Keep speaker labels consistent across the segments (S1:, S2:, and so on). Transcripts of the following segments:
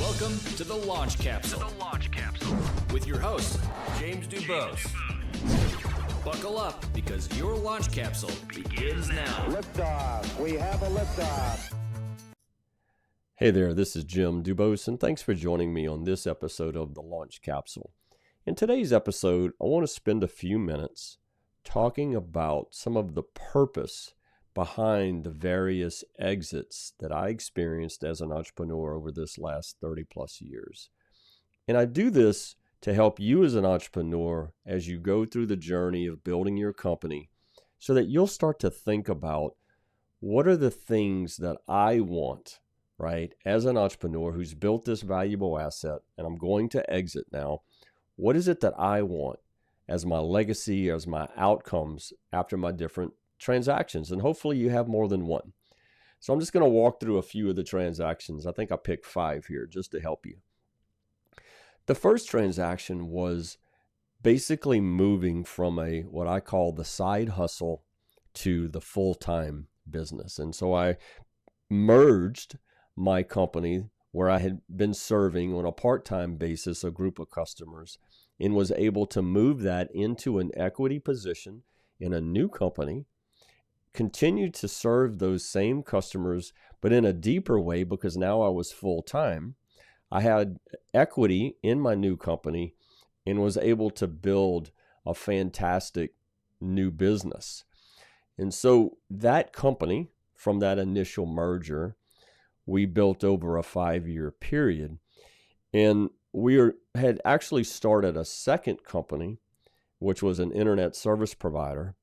S1: Welcome to the Launch Capsule. With your host, James DuBos. Buckle up because your launch capsule begins now.
S2: Liftoff. We have a liftoff.
S3: Hey there, this is Jim DuBos, and thanks for joining me on this episode of the Launch Capsule. In today's episode, I want to spend a few minutes talking about some of the purpose behind the various exits that I experienced as an entrepreneur over this last 30 plus years. And I do this to help you as an entrepreneur as you go through the journey of building your company so that you'll start to think about what are the things that I want, right? As an entrepreneur who's built this valuable asset and I'm going to exit now, what is it that I want as my legacy, as my outcomes after my different transactions? And hopefully you have more than one. So I'm just going to walk through a few of the transactions. I think I picked 5 here just to help you. The first transaction was basically moving from what I call the side hustle to the full-time business. And so I merged my company where I had been serving on a part-time basis a group of customers and was able to move that into an equity position in a new company, continue to serve those same customers, but in a deeper way because now I was full-time. I had equity in my new company and was able to build a fantastic new business. And so that company, from that initial merger, we built over a 5-year period. And we had actually started a second company, which was an internet service provider.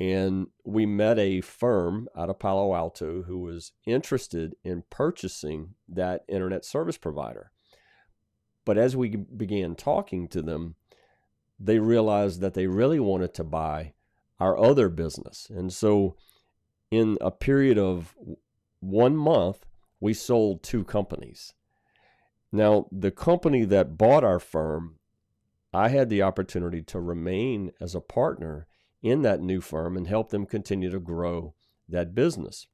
S3: And we met a firm out of Palo Alto who was interested in purchasing that internet service provider. But as we began talking to them, they realized that they really wanted to buy our other business. And so in a period of 1 month, we sold 2 companies. Now, the company that bought our firm, I had the opportunity to remain as a partner in that new firm and help them continue to grow that business.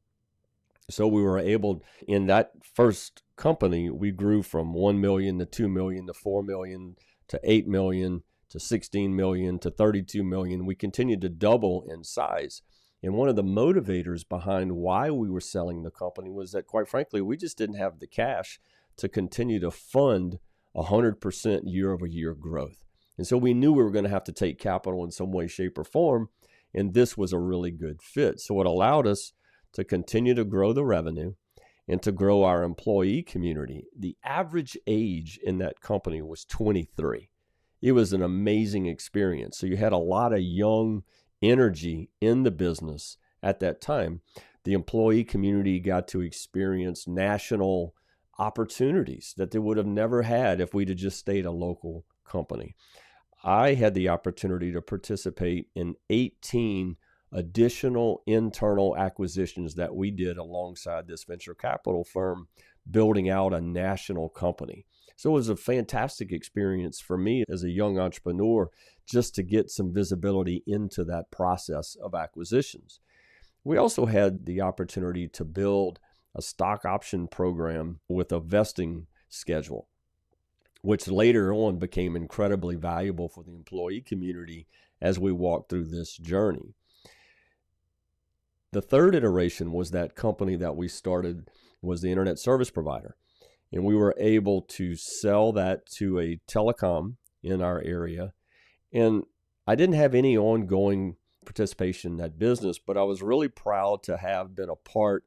S3: So we were able, in that first company, we grew from 1 million to 2 million to 4 million to 8 million to 16 million to 32 million. We continued to double in size. And one of the motivators behind why we were selling the company was that, quite frankly, we just didn't have the cash to continue to fund 100% year-over-year growth. And so we knew we were going to have to take capital in some way, shape, or form, and this was a really good fit. So it allowed us to continue to grow the revenue and to grow our employee community. The average age in that company was 23. It was an amazing experience. So you had a lot of young energy in the business at that time. The employee community got to experience national opportunities that they would have never had if we'd have just stayed a local company. I had the opportunity to participate in 18 additional internal acquisitions that we did alongside this venture capital firm, building out a national company. So it was a fantastic experience for me as a young entrepreneur just to get some visibility into that process of acquisitions. We also had the opportunity to build a stock option program with a vesting schedule, which later on became incredibly valuable for the employee community as we walked through this journey. The third iteration was that company that we started was the internet service provider. And we were able to sell that to a telecom in our area. And I didn't have any ongoing participation in that business, but I was really proud to have been a part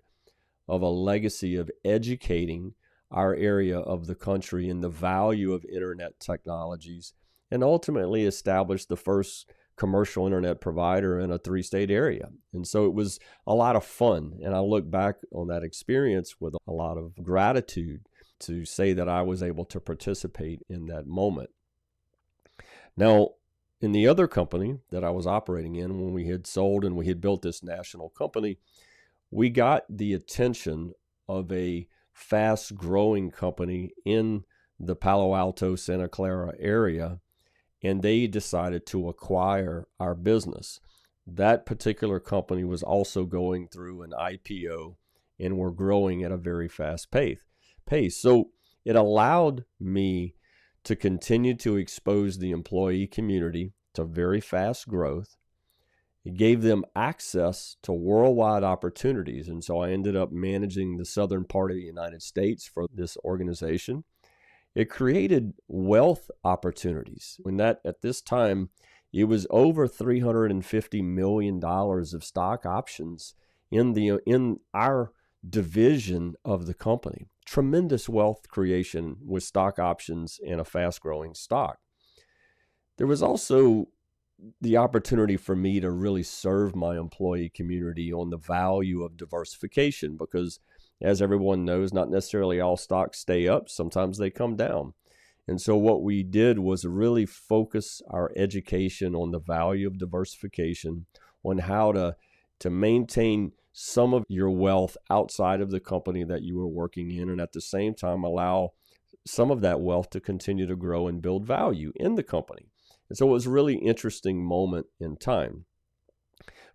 S3: of a legacy of educating our area of the country in the value of internet technologies and ultimately established the first commercial internet provider in a 3-state area. And so it was a lot of fun. And I look back on that experience with a lot of gratitude to say that I was able to participate in that moment. Now, in the other company that I was operating in, when we had sold and we had built this national company, we got the attention of a fast-growing company in the Palo Alto, Santa Clara area, and they decided to acquire our business. That particular company was also going through an IPO and were growing at a very fast pace. So It allowed me to continue to expose the employee community to very fast growth. It gave them access to worldwide opportunities. And so I ended up managing the southern part of the United States for this organization. It created wealth opportunities. At this time, it was over $350 million of stock options in our division of the company. Tremendous wealth creation with stock options and a fast-growing stock. There was also the opportunity for me to really serve my employee community on the value of diversification because, as everyone knows, not necessarily all stocks stay up. Sometimes they come down. And so what we did was really focus our education on the value of diversification, on how to maintain some of your wealth outside of the company that you were working in, and at the same time allow some of that wealth to continue to grow and build value in the company. And so it was a really interesting moment in time.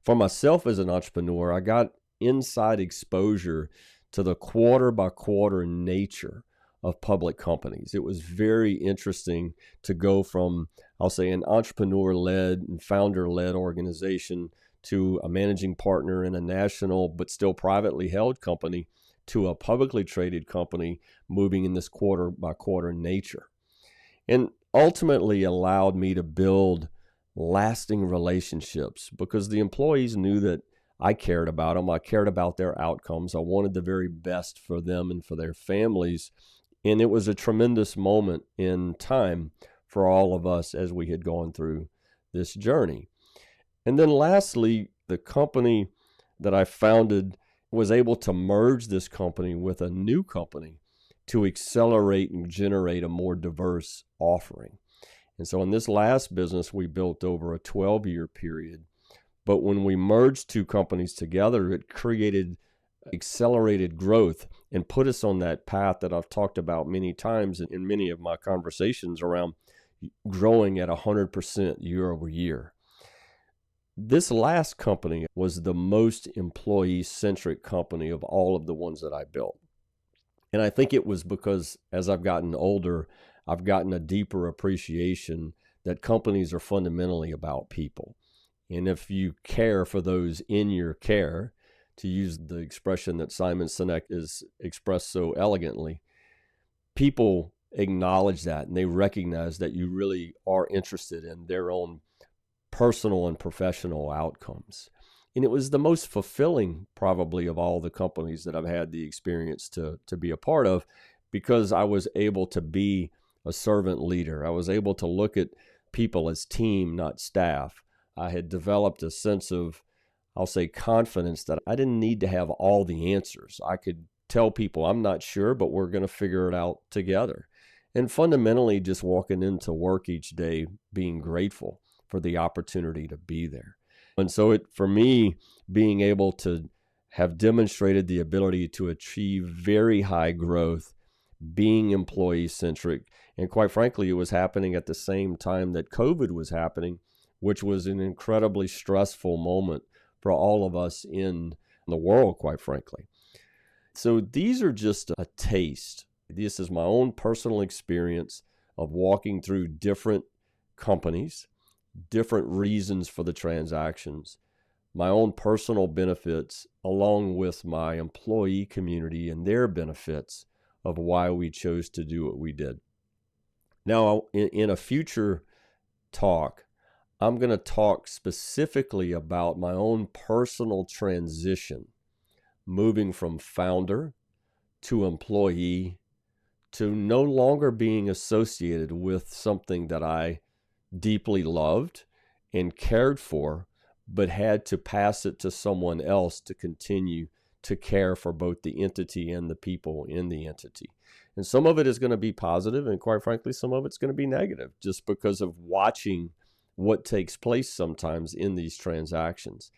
S3: For myself as an entrepreneur, I got inside exposure to the quarter by quarter nature of public companies. It was very interesting to go from, I'll say, an entrepreneur-led and founder-led organization to a managing partner in a national but still privately held company to a publicly traded company moving in this quarter by quarter nature. And ultimately allowed me to build lasting relationships because the employees knew that I cared about them. I cared about their outcomes. I wanted the very best for them and for their families. And it was a tremendous moment in time for all of us as we had gone through this journey. And then lastly, the company that I founded was able to merge this company with a new company to accelerate and generate a more diverse offering. And so in this last business, we built over a 12-year period. But when we merged two companies together, it created accelerated growth and put us on that path that I've talked about many times in many of my conversations around growing at 100% year over year. This last company was the most employee-centric company of all of the ones that I built. And I think it was because as I've gotten older, I've gotten a deeper appreciation that companies are fundamentally about people. And if you care for those in your care, to use the expression that Simon Sinek has expressed so elegantly, people acknowledge that and they recognize that you really are interested in their own personal and professional outcomes. And it was the most fulfilling probably of all the companies that I've had the experience to be a part of because I was able to be a servant leader. I was able to look at people as team, not staff. I had developed a sense of, I'll say, confidence that I didn't need to have all the answers. I could tell people, I'm not sure, but we're going to figure it out together. And fundamentally, just walking into work each day, being grateful for the opportunity to be there. And so for me, being able to have demonstrated the ability to achieve very high growth, being employee-centric, and quite frankly, it was happening at the same time that COVID was happening, which was an incredibly stressful moment for all of us in the world, quite frankly. So these are just a taste. This is my own personal experience of walking through different companies, different reasons for the transactions, my own personal benefits, along with my employee community and their benefits of why we chose to do what we did. Now, in a future talk, I'm going to talk specifically about my own personal transition, moving from founder to employee to no longer being associated with something that I deeply loved and cared for, but had to pass it to someone else to continue to care for both the entity and the people in the entity. And some of it is going to be positive, and quite frankly, some of it's going to be negative, just because of watching what takes place sometimes in these transactions.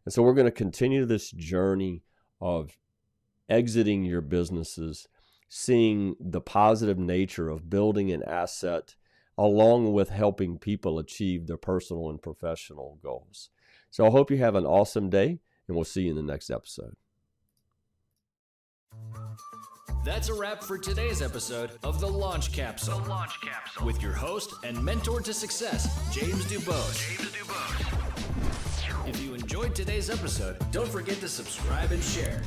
S3: And so we're going to continue this journey of exiting your businesses, seeing the positive nature of building an asset, along with helping people achieve their personal and professional goals. So I hope you have an awesome day, and we'll see you in the next episode.
S1: That's a wrap for today's episode of The Launch Capsule. With your host and mentor to success, James DuBos. If you enjoyed today's episode, don't forget to subscribe and share.